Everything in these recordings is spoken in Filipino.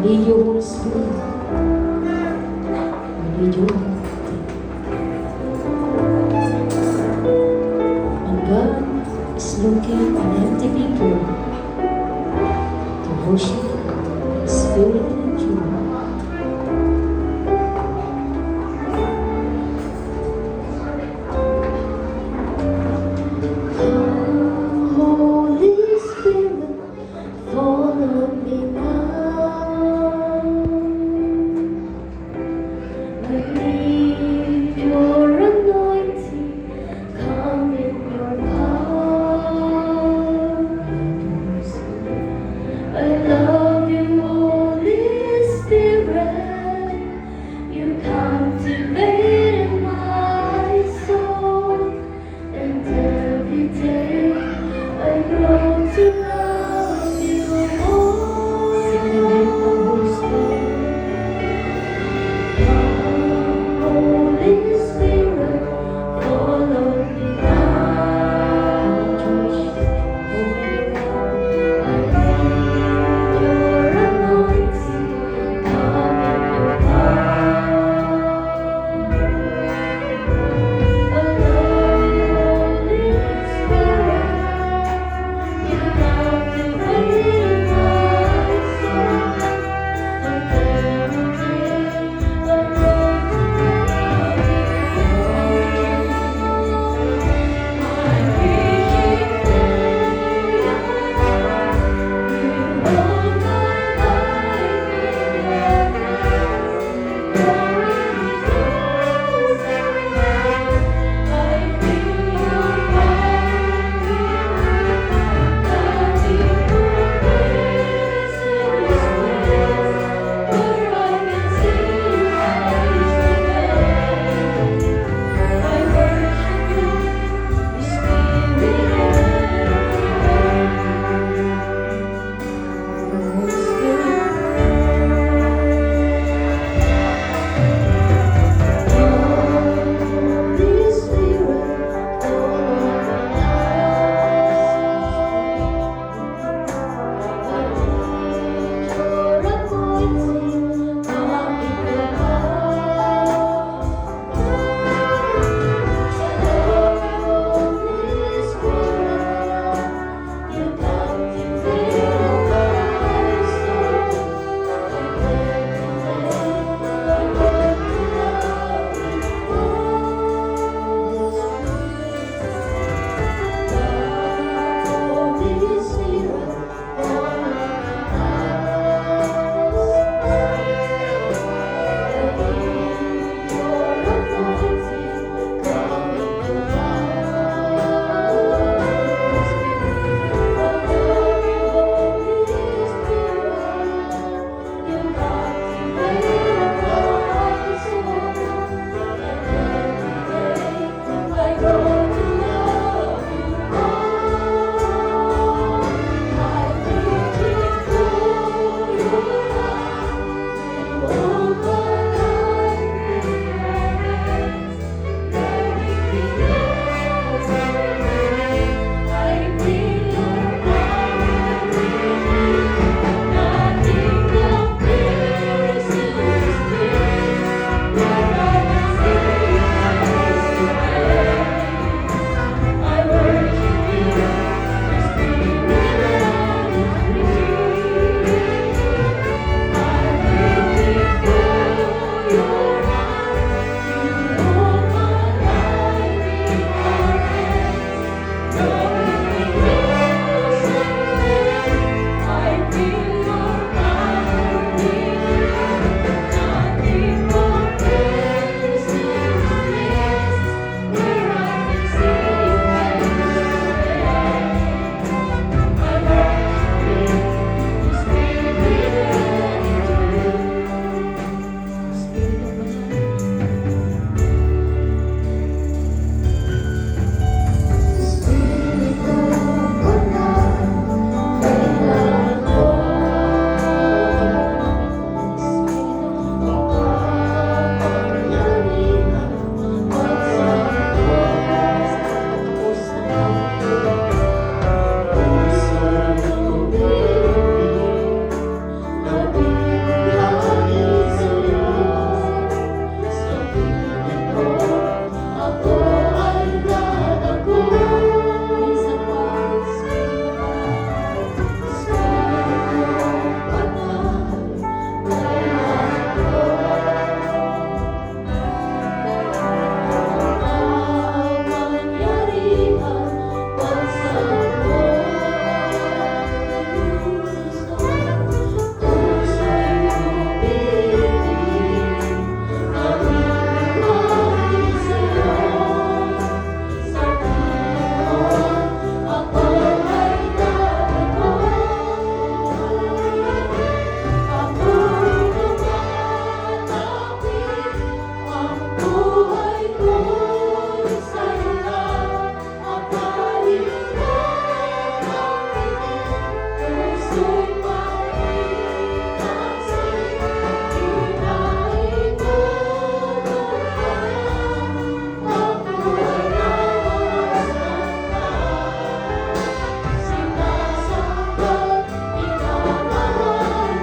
need your Holy Spirit. We need your help. And God is looking for empty people to worship in spirit and in truth. Come, Holy Spirit, fall on me now. I need your anointing, come in your power. I love you, Holy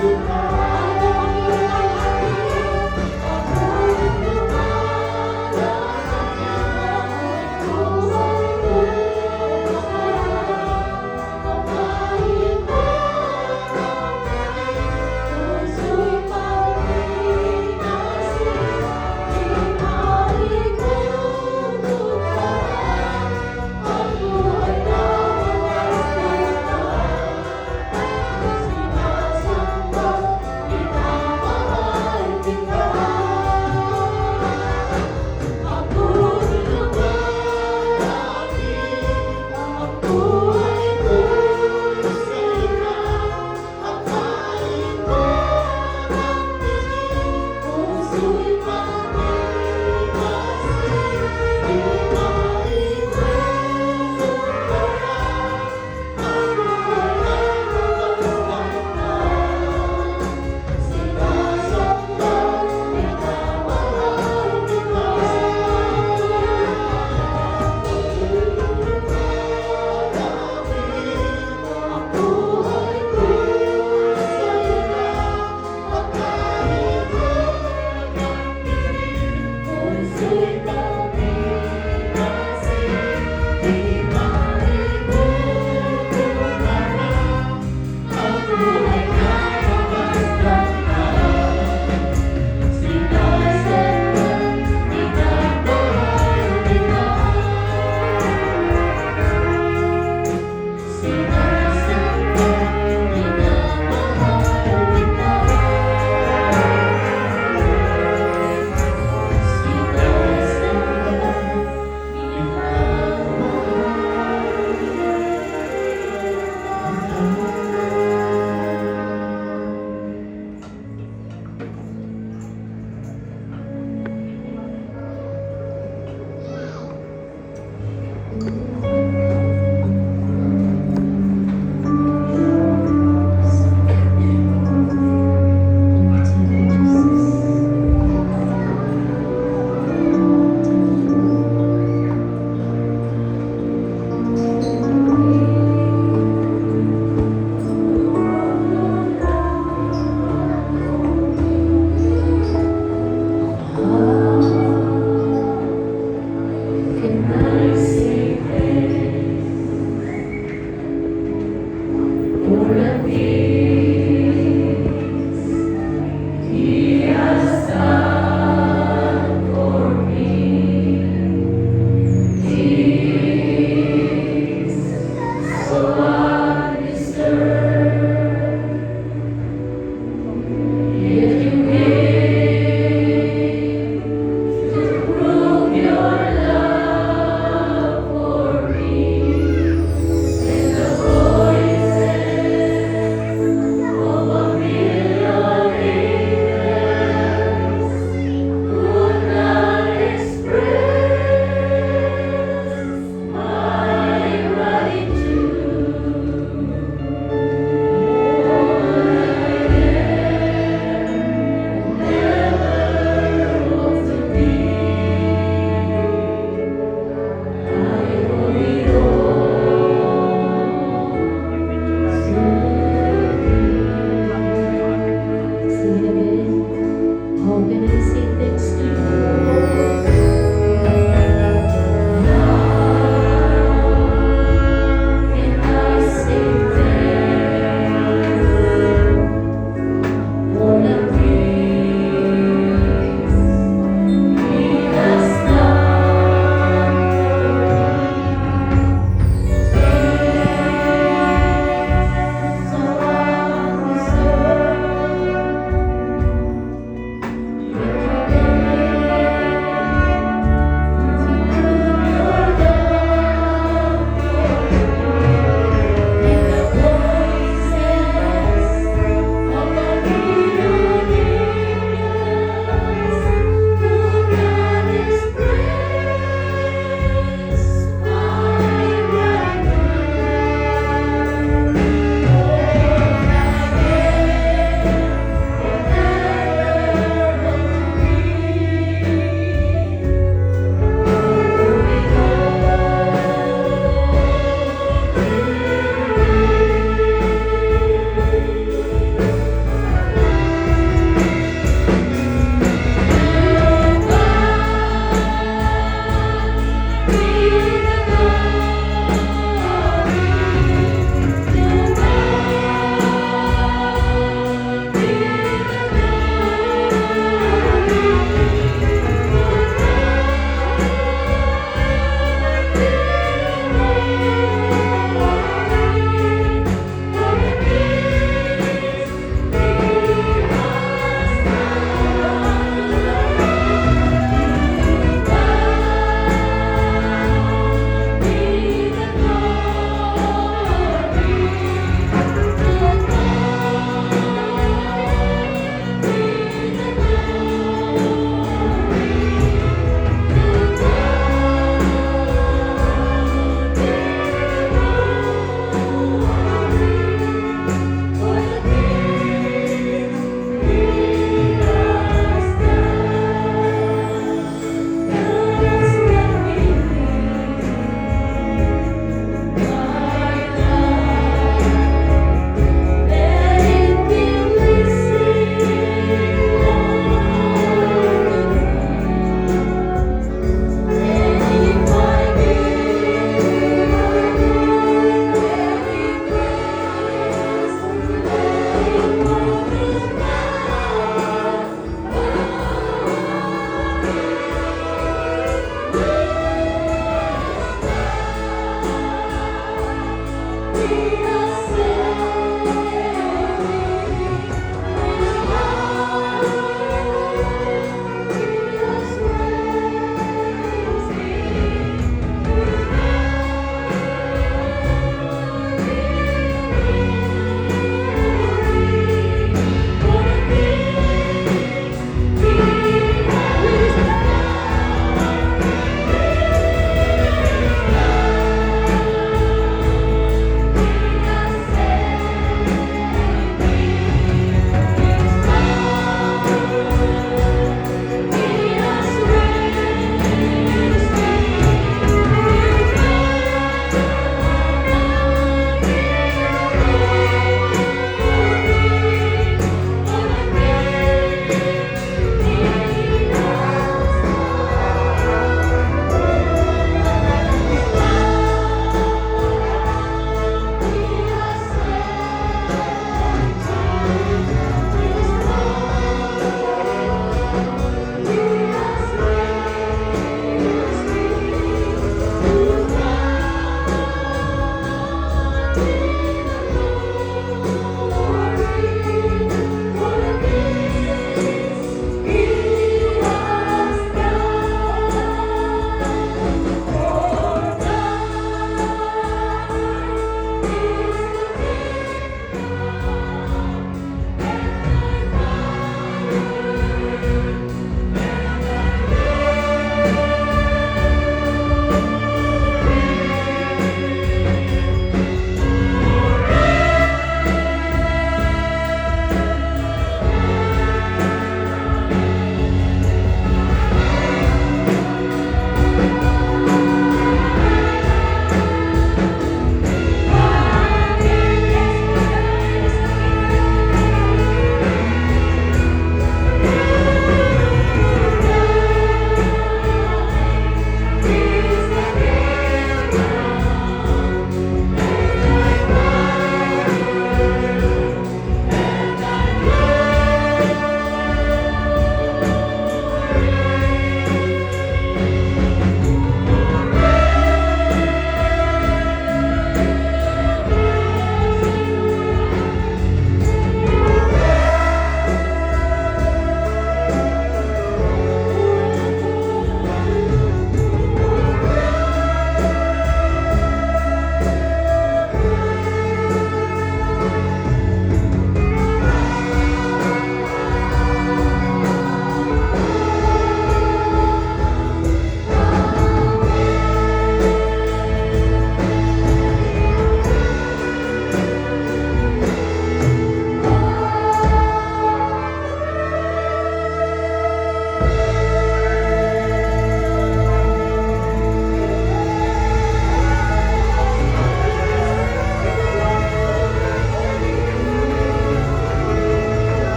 Sinasamba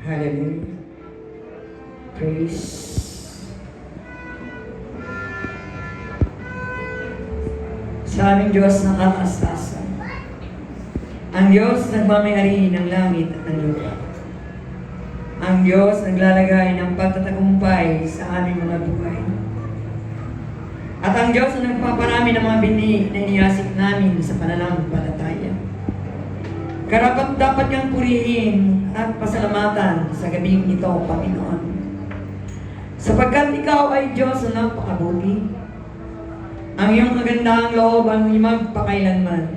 Hallelujah. Praise. Sa aming Diyos na kataas-taasan. Ang Diyos nagmamayari ng langit at ng lupa. Ang Diyos naglalagay ng pagtatagumpay sa aming mga buhay. At ang Diyos na nagpaparami ng mga bini na iniyasik namin sa pananampalataya. Karapat dapat niyang purihin at pasalamatan sa gabing ito, Panginoon. Sapagkat ikaw ay Diyos na napakabuti. Ang iyong kagandahang loob ang magpakailanman.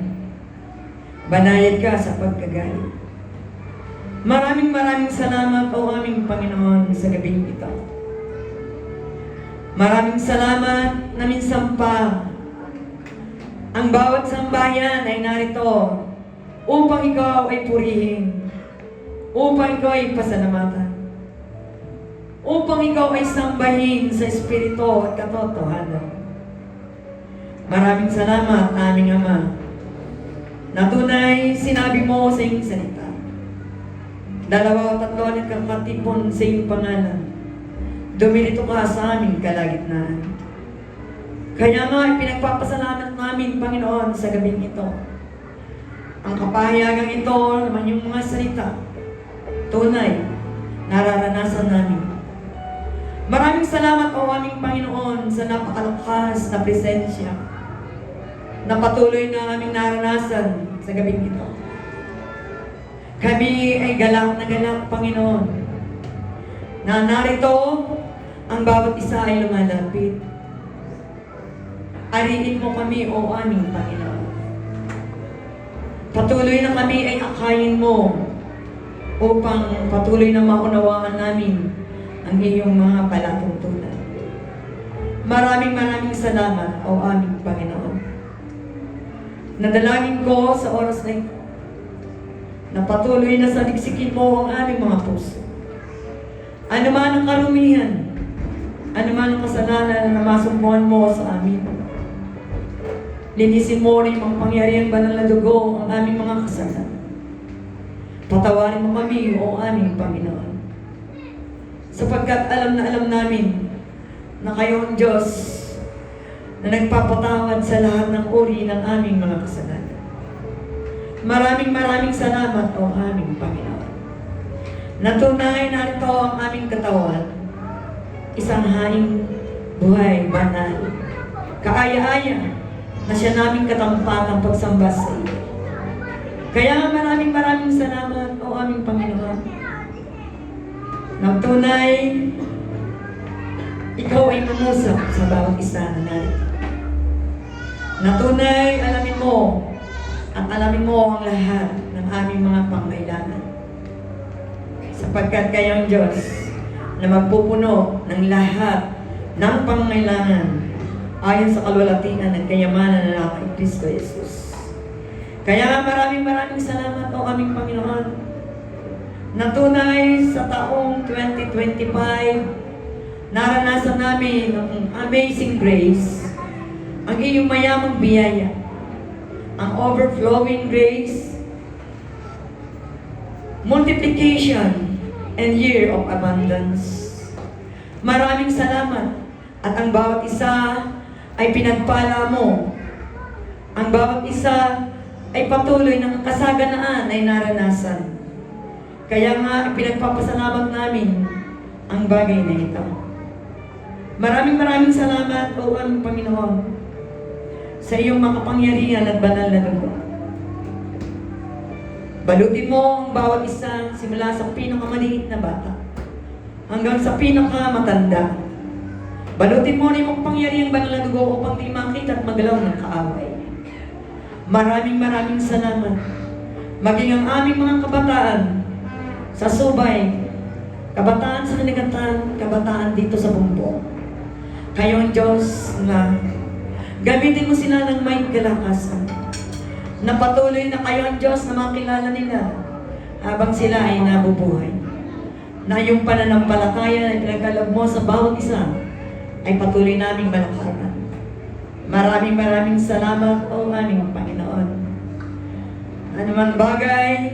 Banayad ka sa pagkagalit. Maraming salamat, O aming Panginoon, sa gabing ito. Maraming salamat na minsan pa ang bawat sambayan ay narito upang ikaw ay purihin, upang ikaw ay pasalamatan, upang ikaw ay sambahin sa Espiritu at katotohanan. Maraming salamat, aming Ama, na tunay sinabi mo sa iyong salita. 2 o 3 nagkakatipon sa iyong pangalan. Dumilito ka sa aming kalagitnaan. Kaya nga, pinagpapasalamat namin, Panginoon, sa gabing ito. Ang kapahayagang ito, naman yung mga salita, tunay, nararanasan namin. Maraming salamat, O aming Panginoon, sa napakalakas na presensya na patuloy na aming naranasan sa gabing ito. Kami ay galak na galak, Panginoon, na narito ang bawat isa ay lumalapit. Ariin mo kami, O aming Panginoon. Patuloy na kami ay akayin mo upang patuloy na maunawaan namin ang iyong mga palatuntunan. Maraming salamat, O aming Panginoon. Nadalangin ko sa oras na ito na patuloy na saliksikin mo ang aming mga puso. Ano man ang karumihan, ano man ang kasalanan na masumpuan mo sa amin. Linisin mo rin ang pangyarihan banal na dugo ang aming mga kasalanan. Patawarin mo kami, O aming Panginoon. Sapagkat alam na alam namin na kayo ang Diyos na nagpapatawad sa lahat ng uri ng aming mga kasalanan. Maraming salamat, O aming Panginoon. Natunay na ito ang aming katawan, isang haing buhay, banal, kaaya-aya na siya naming katampatang pagsamba sa iyo. Kaya maraming salamat, O aming Panginoon. Nagtunay, ikaw ay mamusap sa bawat isa na narito. Natunay, alamin mo at alamin mo ang lahat ng aming mga pangailangan. Sapagkat kayo ang Diyos na magpupuno ng lahat ng pangailangan ayon sa kalwalatian at kayamanan na kay Kristo Jesus. Kaya maraming salamat, O aming Panginoon. Natunay sa taong 2025, naranasan namin ang amazing grace, ang iyong mayamang biyaya, ang overflowing grace, multiplication, and year of abundance. Maraming salamat at ang bawat isa ay pinagpala mo. Ang bawat isa ay patuloy ng kasaganaan ay naranasan. Kaya nga pinagpapasalamat namin ang bagay na ito. Maraming salamat, O aming Panginoon, sa iyong makapangyarihan at banal na dugo. Balutin mo ang bawat isa simula sa pinakamaliit na bata hanggang sa pinakamatanda. Balutin mo rin ang pangyarihang banal na dugo upang di makita at magalaw ng kaaway. Maraming salamat. Maging ang aming mga kabataan sa Subay, kabataan sa Kanigatan, kabataan dito sa Bumbo. Kayo ang Diyos na gamitin mo sila ng may kalakasan. Na patuloy na kayo ang Diyos na makilala nila habang sila ay nabubuhay. Na yung pananampalataya na pinagkaloob mo sa bawat isa ay patuloy naming malakaran. Maraming salamat, O aming Panginoon. Ano man bagay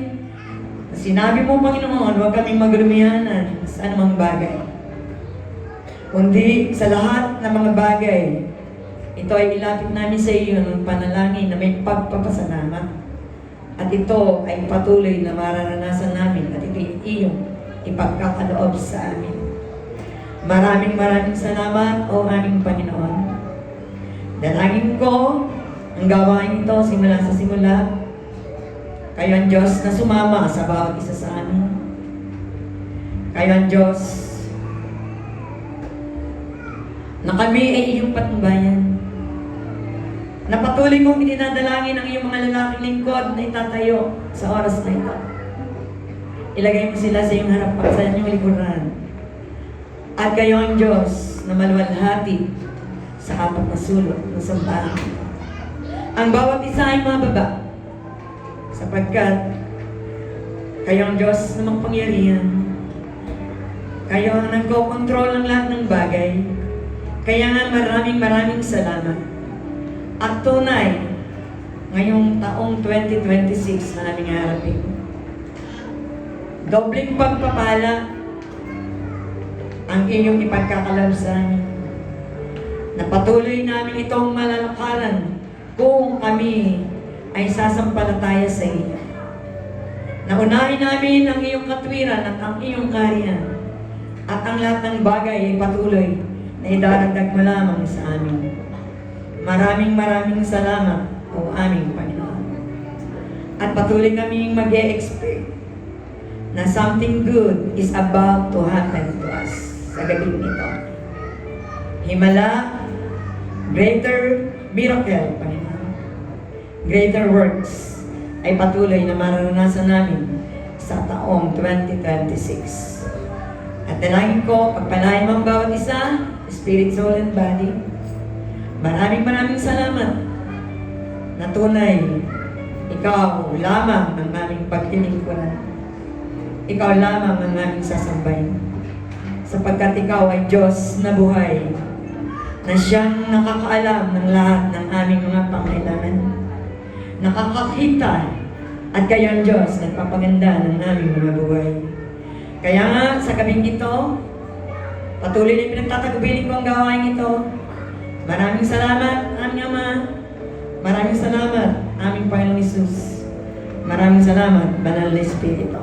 Sinabi mo, Panginoon, huwag kaming maglumihanan sa anumang bagay. Kundi sa lahat ng mga bagay, ito ay ilapit namin sa iyo ng panalangin na may pagpapasalamat. At ito ay patuloy na mararanasan namin at ito ay iyong ipagkakaloob sa amin. Maraming salamat, O aming Panginoon. Dalangin ko ang gawain ito simula sa simula. Kayo ang Diyos na sumama sa bawat isa sa amin. Kayo ang Diyos na kami ay iyong patnubayan. Na patuloy kong idinadalangin ang iyong mga lalaking lingkod na itatayo sa oras na ito. Ilagay mo sila sa iyong harapan, sa inyong likuran. At kayo ang Diyos na maluwalhati sa apat na sulok ng sambahan. Ang bawat isa ay mababa sapagkat kayo ang Diyos na makapangyarihan. Kayo ang nagkokontrol ng lahat ng bagay. Kaya nga maraming salamat. At tunay, ngayong taong 2026 na aming harapin, dobleng pagpapala ang iyong ipagkakalob sa amin. Na patuloy namin itong malalakaran kung kami ay sasampalataya sa iyo. Naunahin namin ang iyong katwiran at ang iyong kaharian at ang lahat ng bagay ay patuloy na idaragdag mo lamang sa amin. Maraming salamat, O aming Panginoon. At patuloy kaming mag-e-expect na something good is about to happen to us sa gabing ito. Himala, greater miracle, Panginoon. Greater works ay patuloy na mararanasan namin sa taong 2026. At dalangin ko, pagpalain mo ang bawat isa, spirit, soul, and body. Maraming salamat na tunay, ikaw lamang ang aming paglilingkuran. Ikaw lamang ang aming sasambahin. Sapagkat ikaw ay Diyos na buhay, na siyang nakakaalam ng lahat ng aming mga pangailangan. Nakakakita at kayo ang Diyos nagpapaganda ng aming mga buhay. Kaya nga, sa gabing ito, patuloy na pinagtatagubilin ko ang gawain ito. Maraming salamat, aming Ama. Maraming salamat, aming Panginoong Hesus. Maraming salamat, Banal na Espiritu.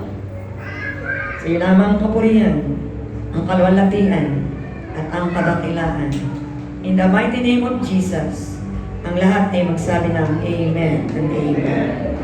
Sa iyo lamang ang kapurihan, ang kaluwalhatian, at ang kadakilaan. In the mighty name of Jesus, ang lahat ay magsabi ng Amen and Amen.